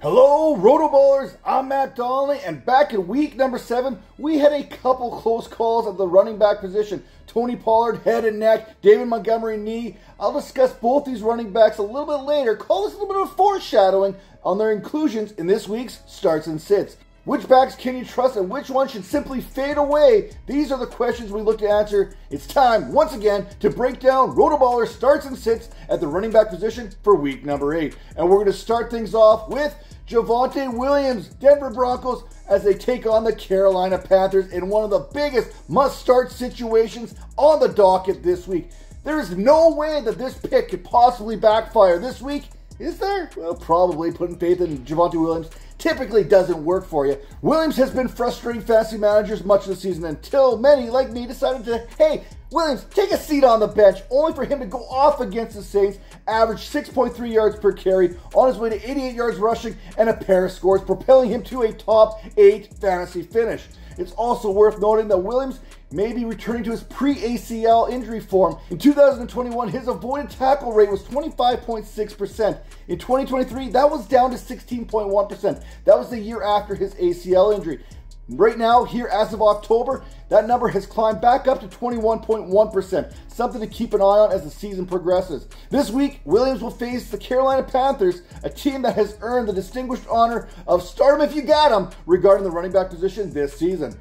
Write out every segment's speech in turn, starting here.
Hello, RotoBallers. I'm Matt Donnelly, and back in week number 7, we had a couple close calls at the running back position. Tony Pollard, head and neck, David Montgomery, knee. I'll discuss both these running backs a little bit later. Call this a little bit of foreshadowing on their inclusions in this week's starts and sits. Which backs can you trust and which one should simply fade away? These are the questions we look to answer. It's time, once again, to break down RotoBaller starts and sits at the running back position for week number 8. And we're going to start things off with Javante Williams, Denver Broncos, as they take on the Carolina Panthers in one of the biggest must-start situations on the docket this week. There is no way that this pick could possibly backfire this week. Is there? Well, probably. Putting faith in Javante Williams typically doesn't work for you. Williams has been frustrating fantasy managers much of the season until many, like me, decided to, hey, Williams, take a seat on the bench, only for him to go off against the Saints, average 6.3 yards per carry, on his way to 88 yards rushing and a pair of scores, propelling him to a top 8 fantasy finish. It's also worth noting that Williams may be returning to his pre-ACL injury form. In 2021, his avoided tackle rate was 25.6%. In 2023, that was down to 16.1%. That was the year after his ACL injury. Right now, here as of October, that number has climbed back up to 21.1%, something to keep an eye on as the season progresses. This week, Williams will face the Carolina Panthers, a team that has earned the distinguished honor of start 'em if you got 'em regarding the running back position this season.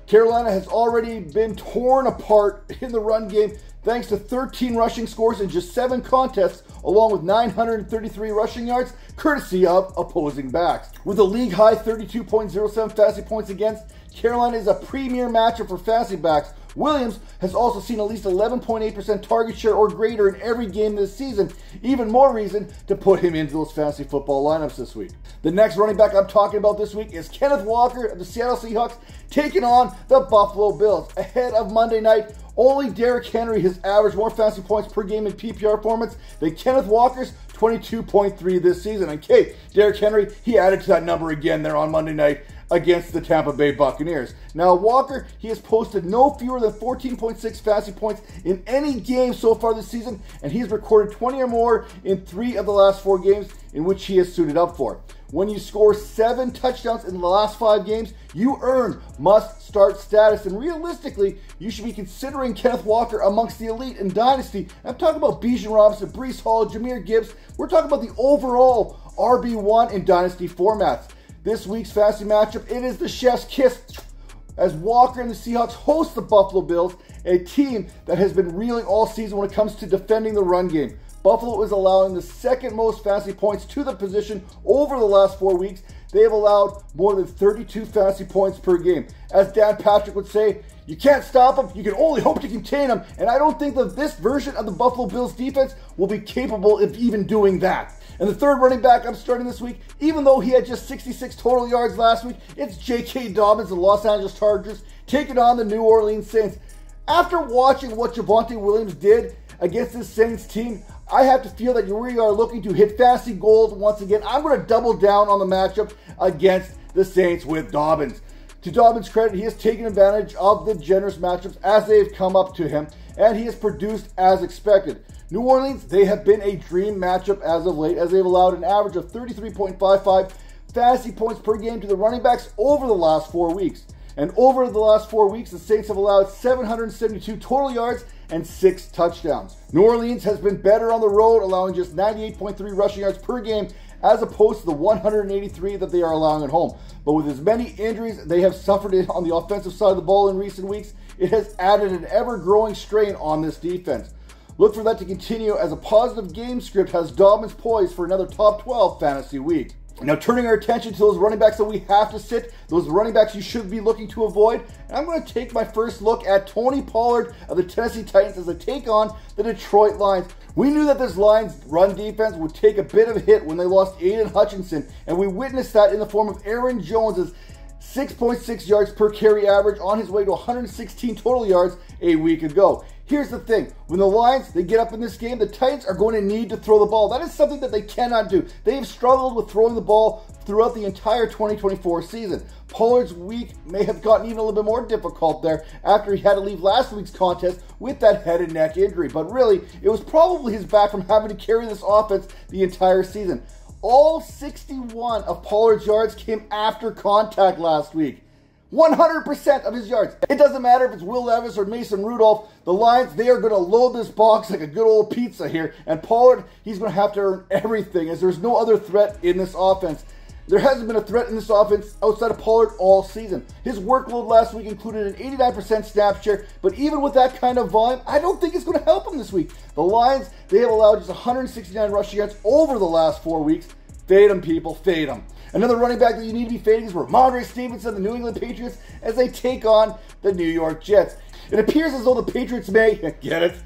Carolina has already been torn apart in the run game thanks to 13 rushing scores in just 7 contests, along with 933 rushing yards, courtesy of opposing backs. With a league-high 32.07 fantasy points against, Carolina is a premier matchup for fantasy backs. Williams has also seen at least 11.8% target share or greater in every game this season. Even more reason to put him into those fantasy football lineups this week. The next running back I'm talking about this week is Kenneth Walker of the Seattle Seahawks, taking on the Buffalo Bills. Ahead of Monday night, only Derrick Henry has averaged more fantasy points per game in PPR formats than Kenneth Walker's 22.3 this season. And Derrick Henry, he added to that number again there on Monday night against the Tampa Bay Buccaneers. Now, Walker, he has posted no fewer than 14.6 fantasy points in any game so far this season, and he's recorded 20 or more in 3 of the last 4 games in which he has suited up for. When you score 7 touchdowns in the last 5 games, you earn must-start status, and realistically, you should be considering Kenneth Walker amongst the elite in Dynasty. I'm talking about Bijan Robinson, Breece Hall, Jahmyr Gibbs. We're talking about the overall RB1 in Dynasty formats. This week's fantasy matchup, it is the chef's kiss as Walker and the Seahawks host the Buffalo Bills, a team that has been reeling all season when it comes to defending the run game. Buffalo is allowing the second most fantasy points to the position over the last 4 weeks. They have allowed more than 32 fantasy points per game. As Dan Patrick would say, you can't stop them, you can only hope to contain them, and I don't think that this version of the Buffalo Bills defense will be capable of even doing that. And the third running back I'm starting this week, even though he had just 66 total yards last week, it's J.K. Dobbins of the Los Angeles Chargers taking on the New Orleans Saints. After watching what Javante Williams did against this Saints team, I have to feel that we are looking to hit fantasy gold once again. I'm going to double down on the matchup against the Saints with Dobbins. To Dobbins' credit, he has taken advantage of the generous matchups as they've come up to him, and he has produced as expected. New Orleans, they have been a dream matchup as of late, as they've allowed an average of 33.55 fantasy points per game to the running backs over the last 4 weeks. And over the last 4 weeks, the Saints have allowed 772 total yards and 6 touchdowns. New Orleans has been better on the road, allowing just 98.3 rushing yards per game as opposed to the 183 that they are allowing at home. But with as many injuries they have suffered on the offensive side of the ball in recent weeks, it has added an ever-growing strain on this defense. Look for that to continue as a positive game script has Dobbins poised for another top 12 fantasy week. Now, turning our attention to those running backs that we have to sit, those running backs you should be looking to avoid, and I'm going to take my first look at Tony Pollard of the Tennessee Titans as they take on the Detroit Lions. We knew that this Lions run defense would take a bit of a hit when they lost Aiden Hutchinson, and we witnessed that in the form of Aaron Jones's 6.6 yards per carry average on his way to 116 total yards a week ago. Here's the thing. When the Lions, they get up in this game, the Titans are going to need to throw the ball. That is something that they cannot do. They have struggled with throwing the ball throughout the entire 2024 season. Pollard's week may have gotten even a little bit more difficult there after he had to leave last week's contest with that head and neck injury. But really, it was probably his back from having to carry this offense the entire season. All 61 of Pollard's yards came after contact last week. 100% of his yards. It doesn't matter if it's Will Levis or Mason Rudolph. The Lions, they are going to load this box like a good old pizza here. And Pollard, he's going to have to earn everything, as there's no other threat in this offense. There hasn't been a threat in this offense outside of Pollard all season. His workload last week included an 89% snap share, but even with that kind of volume, I don't think it's going to help him this week. The Lions, they have allowed just 169 rushing yards over the last 4 weeks. Fade them, people, fade them. Another running back that you need to be fading is MRE Stevenson, the New England Patriots, as they take on the New York Jets. It appears as though the Patriots may, get it,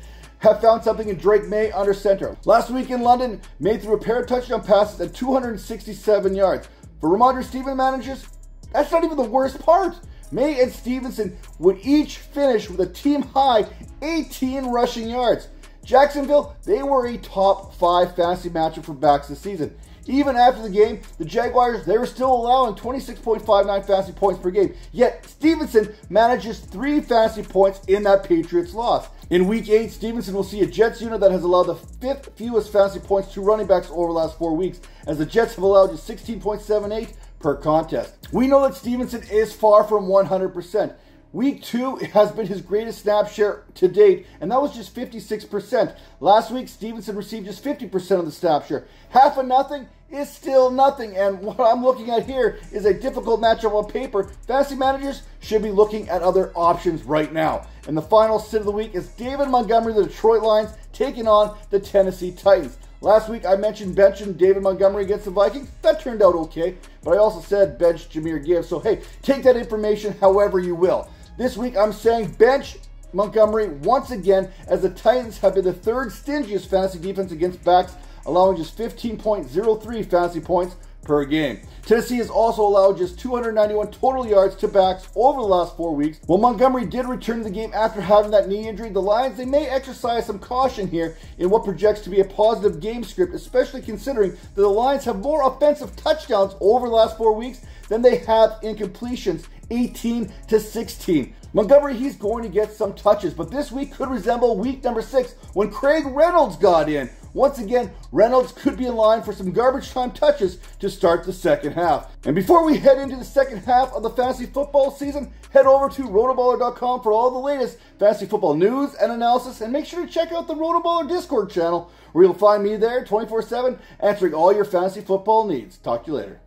have found something in Drake May under center. Last week in London, May threw a pair of touchdown passes at 267 yards. For RotoBaller Stevenson managers, that's not even the worst part. May and Stevenson would each finish with a team-high 18 rushing yards. Jacksonville, they were a top 5 fantasy matchup for backs this season. Even after the game, the Jaguars, they were still allowing 26.59 fantasy points per game. Yet, Stevenson manages 3 fantasy points in that Patriots loss. In Week 8, Stevenson will see a Jets unit that has allowed the 5th fewest fantasy points to running backs over the last 4 weeks, as the Jets have allowed just 16.78 per contest. We know that Stevenson is far from 100%. Week 2 has been his greatest snap share to date, and that was just 56%. Last week, Stevenson received just 50% of the snap share. Half of nothing is still nothing, and what I'm looking at here is a difficult matchup on paper. Fantasy managers should be looking at other options right now. And the final sit of the week is David Montgomery, the Detroit Lions, taking on the Tennessee Titans. Last week, I mentioned benching David Montgomery against the Vikings. That turned out okay, but I also said bench Jahmyr Gibbs. So, hey, take that information however you will. This week, I'm saying bench Montgomery once again, as the Titans have been the 3rd stingiest fantasy defense against backs, allowing just 15.03 fantasy points per game. Tennessee has also allowed just 291 total yards to backs over the last 4 weeks. While Montgomery did return to the game after having that knee injury, the Lions, they may exercise some caution here in what projects to be a positive game script, especially considering that the Lions have more offensive touchdowns over the last 4 weeks than they have incompletions, 18-16. Montgomery, he's going to get some touches, but this week could resemble week number 6 when Craig Reynolds got in. Once again, Reynolds could be in line for some garbage time touches to start the second half. And before we head into the second half of the fantasy football season, head over to rotoballer.com for all the latest fantasy football news and analysis, and make sure to check out the RotoBaller Discord channel, where you'll find me there 24/7 answering all your fantasy football needs. Talk to you later.